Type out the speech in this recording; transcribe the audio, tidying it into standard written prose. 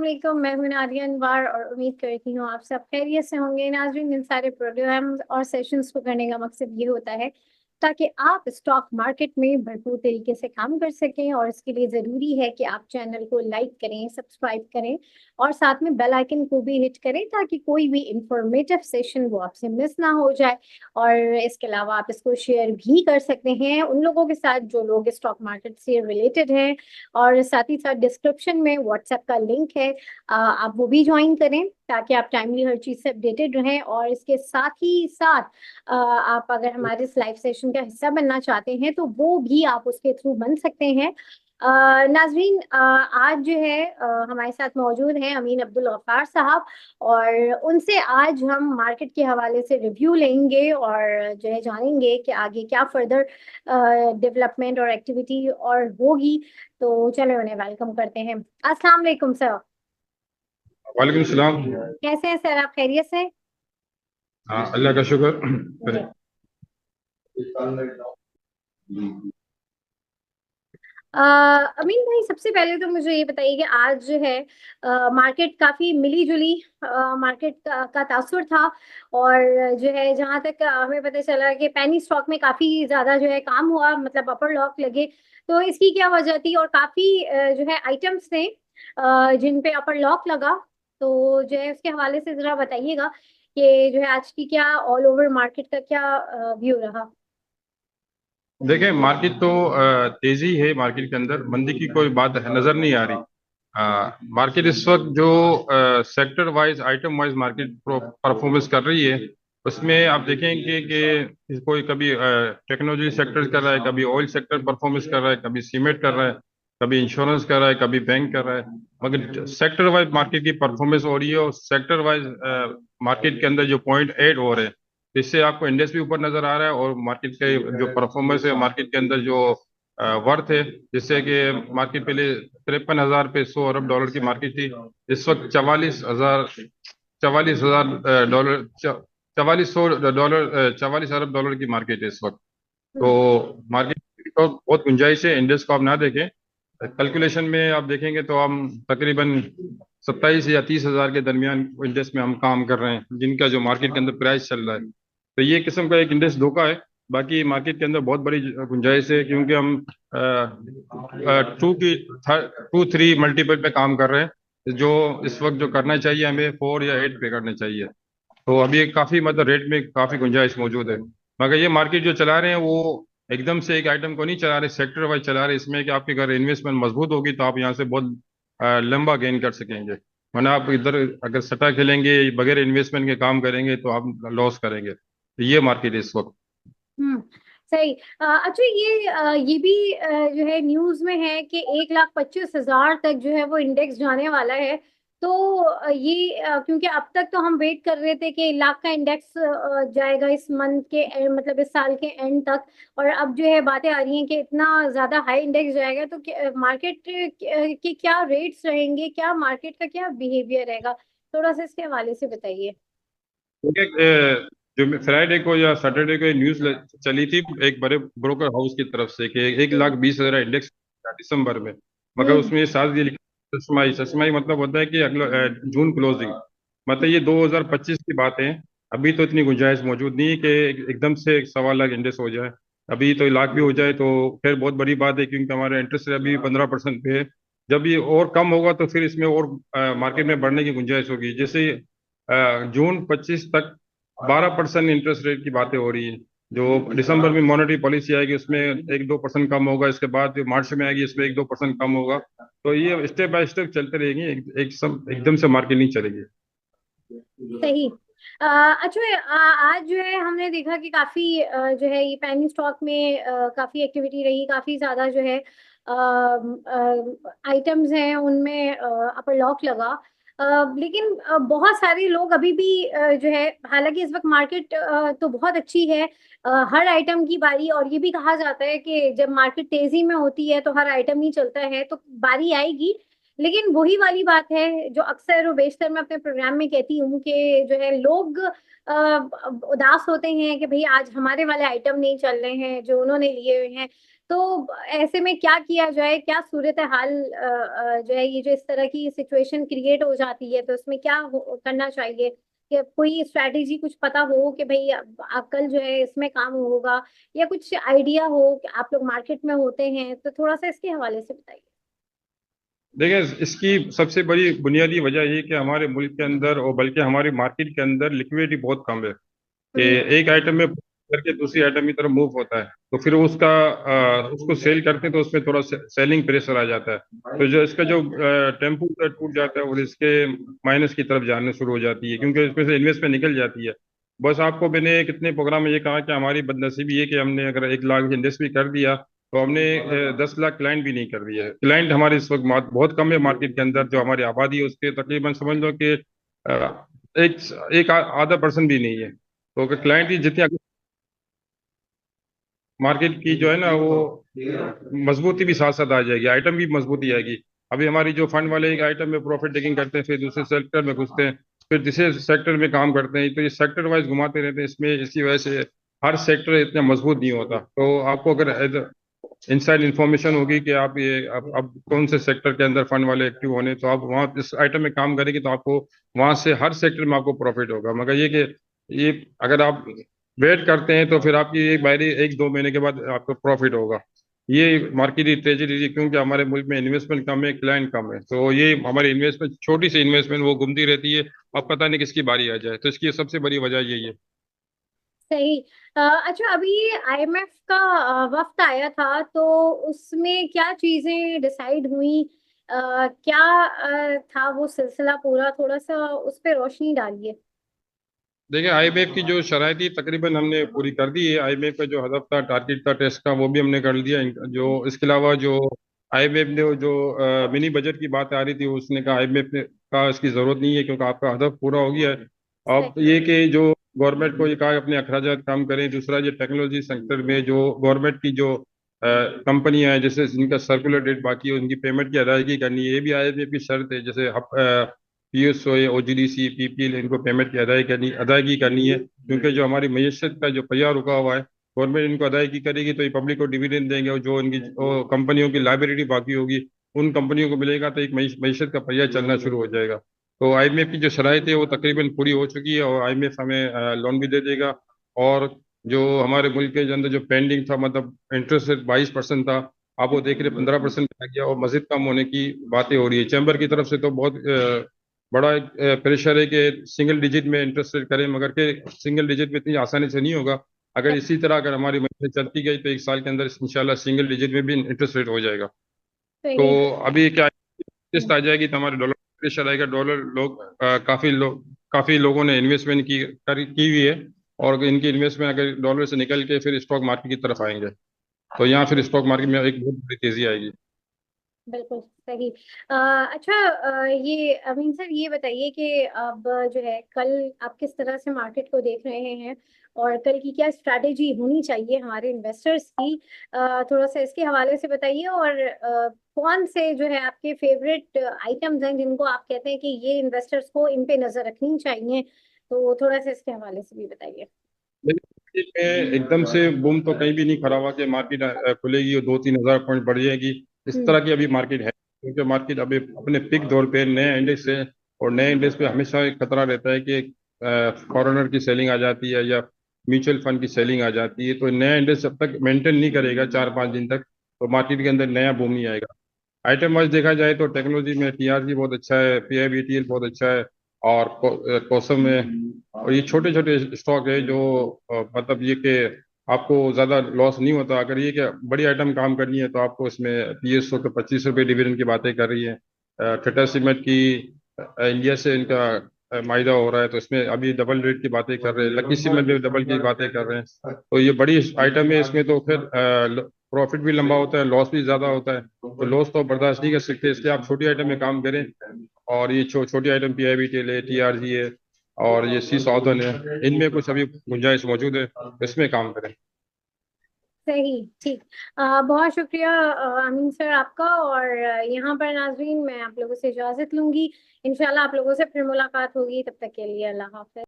वालेकुम। मैं हूं नादिया अनवर और उम्मीद करती हूँ आप सब खैरियत से होंगे। नाज़रीन, इन सारे प्रोग्राम और सेशंस को करने का मकसद ये होता है ताकि आप स्टॉक मार्केट में भरपूर तरीके से काम कर सकें, और इसके लिए ज़रूरी है कि आप चैनल को लाइक करें, सब्सक्राइब करें और साथ में बेल आइकन को भी हिट करें ताकि कोई भी इंफॉर्मेटिव सेशन वो आपसे मिस ना हो जाए। और इसके अलावा आप इसको शेयर भी कर सकते हैं उन लोगों के साथ जो लोग स्टॉक मार्केट से रिलेटेड हैं, और साथ ही साथ डिस्क्रिप्शन में व्हाट्सएप का लिंक है, आप वो भी ज्वाइन करें ताकि आप टाइमली हर चीज़ से अपडेटेड रहें। और इसके साथ ही साथ आप अगर हमारे इस लाइव सेशन का हिस्सा बनना चाहते हैं तो वो भी आप उसके थ्रू बन सकते हैं। नाजरीन, आज जो है हमारे साथ मौजूद हैं अमीन अब्दुल गफ्फार साहब, और उनसे आज हम मार्केट के हवाले से रिव्यू लेंगे और जो है जानेंगे कि आगे क्या फर्दर डेवलपमेंट और एक्टिविटी और होगी। तो चलो उन्हें वेलकम करते हैं। अस्सलाम वालेकुम सर। वालेकुम सलाम। कैसे हैं सर, आप खैरियत से? हाँ, अल्लाह का शुक्र। जी। अमीन भाई, सबसे पहले तो मुझे ये बताइए कि आज जो है मार्केट काफी मिली जुली मार्केट का तासुर था, और जो है जहां तक हमें पता चला कि पेनी स्टॉक में काफी ज्यादा जो है काम हुआ, मतलब अपर लॉक लगे। तो इसकी क्या वजह थी, और काफी जो है आइटम्स थे जिन पे अपर लॉक लगा। तो जो है उसके हवाले से जरा बताइएगा कि जो है आज की क्या ऑल ओवर मार्केट का क्या व्यू रहा। देखें, मार्केट तो तेजी है। मार्केट के अंदर मंदी की कोई बात नजर नहीं आ रही। मार्केट इस वक्त जो sector wise, item wise market performance कर रही है, उसमें आप देखेंगे कि कोई कभी टेक्नोलॉजी सेक्टर कर रहा है, कभी ऑयल सेक्टर परफॉर्मेंस कर रहा है, कभी सीमेंट कर रहा है, कभी इंश्योरेंस कर रहा है, कभी बैंक कर रहा है। मगर सेक्टर वाइज मार्केट की परफॉर्मेंस हो रही है, और सेक्टर वाइज मार्केट के अंदर जो पॉइंट ऐड हो रहे हैं, इससे आपको इंडेक्स भी ऊपर नजर आ रहा है, और मार्केट के जो परफॉर्मेंस है, मार्केट के अंदर जो वर्थ है, जिससे कि मार्केट पहले 53,000 पे $100 अरब की मार्केट थी। इस वक्त 44,000 $4400 $44 अरब की मार्केट है इस वक्त। तो हम्म। मार्केट को बहुत गुंजाइश है। इंडेक्स को आप ना देखें, कैलकुलेशन में आप देखेंगे तो हम तकरीबन 27 या 30,000 के दरमियान इंडेक्स में हम काम कर रहे हैं, जिनका जो मार्केट के अंदर प्राइस चल रहा है। तो ये किस्म का एक इंडेक्स धोखा है। बाकी मार्केट के अंदर बहुत बड़ी गुंजाइश है, क्योंकि हम टू थ्री मल्टीपल पे काम कर रहे हैं, जो इस वक्त जो करना चाहिए हमें 4 या 8 पे करना चाहिए। तो अभी काफी मतलब रेट में काफी गुंजाइश मौजूद है। मगर ये मार्केट जो चला रहे हैं वो एकदम से एक आइटम को नहीं चला रहे, सेक्टर वाइज चला रहे। इसमें कि आपकी अगर इन्वेस्टमेंट मजबूत होगी तो आप यहाँ से बहुत लंबा गेन कर सकेंगे, वरना आप इधर अगर सट्टा खेलेंगे, बगैर इन्वेस्टमेंट के काम करेंगे तो आप लॉस करेंगे। तो ये मार्केट है इस वक्त। हम्म। सही। अच्छा, ये भी जो है न्यूज में है कि 1,25,000 तक जो है वो इंडेक्स जाने वाला है। तो क्योंकि अब तक तो हम वेट कर रहे थे कि लाख का इंडेक्स जाएगा इस मंथ के मतलब इस साल के एंड तक, और अब जो है बातें आ रही हैं कि इतना ज्यादा हाई इंडेक्स जाएगा। तो मार्केट के क्या रेट्स रहेंगे, क्या मार्केट का क्या बिहेवियर रहेगा, थोड़ा सा इसके हवाले से बताइए। देखिए, जो फ्राइडे को या सैटरडे को न्यूज चली थी एक बड़े ब्रोकर हाउस की तरफ से कि 1,20,000 इंडेक्स दिसंबर में। मगर हम्म। उसमें ये साथ ये लिखा ससमाई ससमाई मतलब होता है कि अगला जून क्लोजिंग। मतलब ये 2025 की बात है। अभी तो इतनी गुंजाइश मौजूद नहीं है कि एकदम से 1.25 लाख इंडेक्स हो जाए। अभी तो लाख भी हो जाए तो फिर बहुत बड़ी बात है, क्योंकि हमारा इंटरेस्ट अभी 15% पे है। जब ये और कम होगा तो फिर इसमें और मार्केट में बढ़ने की गुंजाइश होगी। जैसे जून 25 तक 12% इंटरेस्ट रेट की बातें हो रही है। जो दिसंबर में मॉनेटरी पॉलिसी आएगी उसमें 1-2% कम होगा, इसके बाद जो मार्च में आएगी इसमें 1-2% कम होगा। तो ये स्टेप बाय स्टेप चलते रहेंगे, एकदम से मार्केट नहीं चलेगी। सही। अच्छा, आज जो है हमने देखा कि काफी जो है ये पैनी स्टॉक में काफी एक्टिविटी रही, काफी ज्यादा जो है आइटम्स हैं उनमें अपर लॉक लगा। लेकिन बहुत सारे लोग अभी भी जो है, हालांकि इस वक्त मार्केट तो बहुत अच्छी है, हर आइटम की बारी, और ये भी कहा जाता है कि जब मार्केट तेजी में होती है तो हर आइटम ही चलता है, तो बारी आएगी। लेकिन वही वाली बात है जो अक्सर और बेशतर मैं अपने प्रोग्राम में कहती हूँ कि जो है लोग उदास होते हैं कि भाई आज हमारे वाले आइटम नहीं चल रहे हैं जो उन्होंने लिए हुए हैं। तो ऐसे में क्या किया जाए, क्या सूरत हाल जो है, ये जो इस तरह की सिचुएशन क्रिएट हो जाती है तो उसमें क्या करना चाहिए, कि कोई स्ट्रैटेजी कुछ पता हो कि भाई अब कल जो है इसमें काम होगा, या कुछ आइडिया हो कि आप लोग मार्केट में होते हैं, तो थोड़ा सा इसके हवाले से बताइए। देखिए, इसकी सबसे बड़ी बुनियादी वजह ये कि हमारे मुल्क के अंदर और बल्कि हमारी मार्केट के अंदर लिक्विडिटी बहुत कम है कि हम्म। एक आइटम में करके दूसरी आइटम की तरफ मूव होता है, तो फिर उसका उसको सेल करते हैं तो उसमें थोड़ा सेलिंग प्रेशर आ जाता है। तो जो इसका जो टेम्पो टूट जाता है और इसके माइनस की तरफ जाने शुरू हो जाती है, क्योंकि इसमें से इन्वेस्टमेंट निकल जाती है। बस आपको मैंने कितने प्रोग्राम में ये कहा कि हमारी बदनसीबी ये कि हमने अगर 1 लाख इन्वेस्ट भी कर दिया तो हमने 10 लाख क्लाइंट भी नहीं कर दिया है। क्लाइंट हमारे इस वक्त बहुत कम है मार्केट के अंदर, जो हमारी आबादी है उसके तकरीबन समझ लो कि एक एक आधा परसेंट भी नहीं है। तो अगर क्लाइंट की जितनी मार्केट की जो है ना वो मजबूती भी साथ साथ आ जाएगी, आइटम भी मजबूती आएगी। अभी हमारी जो फंड वाले एक आइटम में प्रॉफिट टेकिंग करते हैं, फिर दूसरे सेक्टर में घुसते हैं, फिर तीसरे सेक्टर में काम करते हैं, तो ये सेक्टर वाइज घुमाते रहते हैं इसमें। इसी वजह से हर सेक्टर इतना मजबूत नहीं होता। तो आपको अगर इनसाइड इंफॉर्मेशन होगी कि आप ये अब कौन से सेक्टर के अंदर फंड वाले एक्टिव होने, तो आप वहाँ इस आइटम में काम करेंगे तो आपको वहां से हर सेक्टर में आपको प्रॉफिट होगा। मगर ये कि ये अगर आप वेट करते हैं तो फिर आपकी एक बारी 1-2 महीने के बाद आपको प्रॉफिट होगा। ये मार्केट की ट्रेजेडी है, क्योंकि हमारे मुल्क में इन्वेस्टमेंट कम है, क्लाइंट कम है, तो ये हमारी इन्वेस्टमेंट छोटी सी इन्वेस्टमेंट वो घूमती रहती है। अब पता नहीं किसकी बारी आ जाए, तो इसकी सबसे बड़ी वजह यही है। सही। अच्छा, अभी आईएमएफ का वक्त आया था, तो उसमें क्या चीजें डिसाइड हुई, क्या था वो सिलसिला पूरा, थोड़ा सा उस पर रोशनी डालिए। देखिए, आईएमएफ की जो शराइ थी तकरीबन हमने पूरी कर दी है। आईएमएफ का जो हदफ था, टारगेट था टेस्ट का, वो भी हमने कर लिया। जो इसके अलावा जो आईएमएफ ने जो मिनी बजट की बात आ रही थी, उसने कहा आईएमएफ ने कहा इसकी जरूरत नहीं है क्योंकि आपका हदफ पूरा हो गया है। अब सही। ये कि जो गवर्नमेंट को ये कहा अपने अखराजात कम करें। दूसरा, जो टेक्नोलॉजी सेक्टर में जो गवर्नमेंट की जो कंपनियां हैं जैसे जिनका सर्कुलर डेट बाकी है उनकी पेमेंट की अदायगी करनी है, ये भी आईएमएफ की शर्त है। जैसे पीएसओ, ओजीडीसी, पीपीएल, इनको पेमेंट की अदायगी करनी है, क्योंकि जो हमारी मईशत का जो पहिया रुका हुआ है, गवर्नमेंट इनको अदायगी करेगी तो ये पब्लिक को डिविडेंड देंगे, और जो इनकी कंपनियों की लाइबिलिटी बाकी होगी उन कंपनियों को मिलेगा, तो एक मईशत का पहिया चलना शुरू हो जाएगा। तो आईएमएफ की जो शराइत है वो तकरीबन पूरी हो चुकी है, और आईएमएफ हमें लोन भी दे देगा। और जो हमारे मुल्क के अंदर जो पेंडिंग था, मतलब इंटरेस्ट रेट 22% था, आप वो देख रहे 15% आ गया, और मजीद कम होने की बातें हो रही है। चैम्बर की तरफ से तो बहुत बड़ा एक प्रेशर है कि सिंगल डिजिट में इंटरेस्ट रेट करें, मगर के सिंगल डिजिट में इतनी आसानी से नहीं होगा। अगर इसी तरह अगर हमारी महीने चलती गई तो 1 साल के अंदर इंशाल्लाह सिंगल डिजिट में भी इंटरेस्ट रेट हो जाएगा। तो सही। अभी क्या किस्त आ जाएगी तो हमारे डॉलर प्रेशर आएगा। डॉलर लोग काफी लोगों ने इन्वेस्टमेंट की हुई है, और इनकी इन्वेस्टमेंट अगर डॉलर से निकल के फिर स्टॉक मार्केट की तरफ आएंगे, तो यहाँ फिर स्टॉक मार्केट में एक बहुत बड़ी तेजी आएगी। बिल्कुल सही। अच्छा, ये अमीन सर, ये बताइए कि अब जो है कल आप किस तरह से मार्केट को देख रहे हैं, और कल की क्या स्ट्रैटेजी होनी चाहिए हमारे इन्वेस्टर्स की, थोड़ा सा इसके हवाले से बताइए। और कौन से जो है आपके फेवरेट आइटम्स हैं जिनको आप कहते हैं कि ये इन्वेस्टर्स को इन पे नजर रखनी चाहिए, तो थोड़ा सा इसके हवाले से भी बताइए। मार्केट में एकदम से बूम तो कहीं भी नहीं खड़ा हुआ कि मार्केट खुलेगी और 2-3 हज़ार पॉइंट बढ़ जाएगी। इस हम्म। तरह की अभी मार्केट है, क्योंकि मार्केट अभी अपने पिक दौर पे नए इंडेक्स है, और नए इंडेक्स पे हमेशा एक खतरा रहता है कि फॉरेनर की सेलिंग आ जाती है या म्यूचुअल फंड की सेलिंग आ जाती है। तो नया इंडेक्स जब तक मेंटेन नहीं करेगा 4-5 दिन तक, तो मार्केट के अंदर नया बूम नहीं आएगा। आइटम वाइज देखा जाए तो टेक्नोलॉजी में टीआरजी बहुत अच्छा है, पीआईबीटीएल बहुत अच्छा है, और कोसम में। और ये छोटे छोटे स्टॉक है जो मतलब ये कि आपको ज्यादा लॉस नहीं होता। अगर ये कि बड़ी आइटम काम करनी है तो आपको इसमें पीएसओ के 25 रुपये डिविडेंड की बातें कर रही है। टाटा सीमेंट की इंडिया से इनका माहिदा हो रहा है, तो इसमें अभी डबल रेट की बातें कर रहे हैं। लकी सीमेंट में डबल की बातें कर रहे हैं। तो ये बड़ी आइटम है, इसमें तो फिर प्रॉफिट भी लंबा होता है, लॉस भी ज्यादा होता है। तो लॉस तो बर्दाश्त नहीं कर सकते, इसलिए आप छोटी आइटम में काम करें। और ये छोटी आइटम पीआईबीटीएल है, टीआरजी है, और ये सी साउदर्न है, इनमें कुछ अभी गुंजाइश मौजूद है, इसमें काम करें। सही। ठीक। बहुत शुक्रिया अमीन सर आपका। और यहाँ पर नाजरीन, मैं आप लोगों से इजाजत लूंगी। इंशाल्लाह आप लोगों से फिर मुलाकात होगी, तब तक के लिए अल्लाह हाफ़िज़।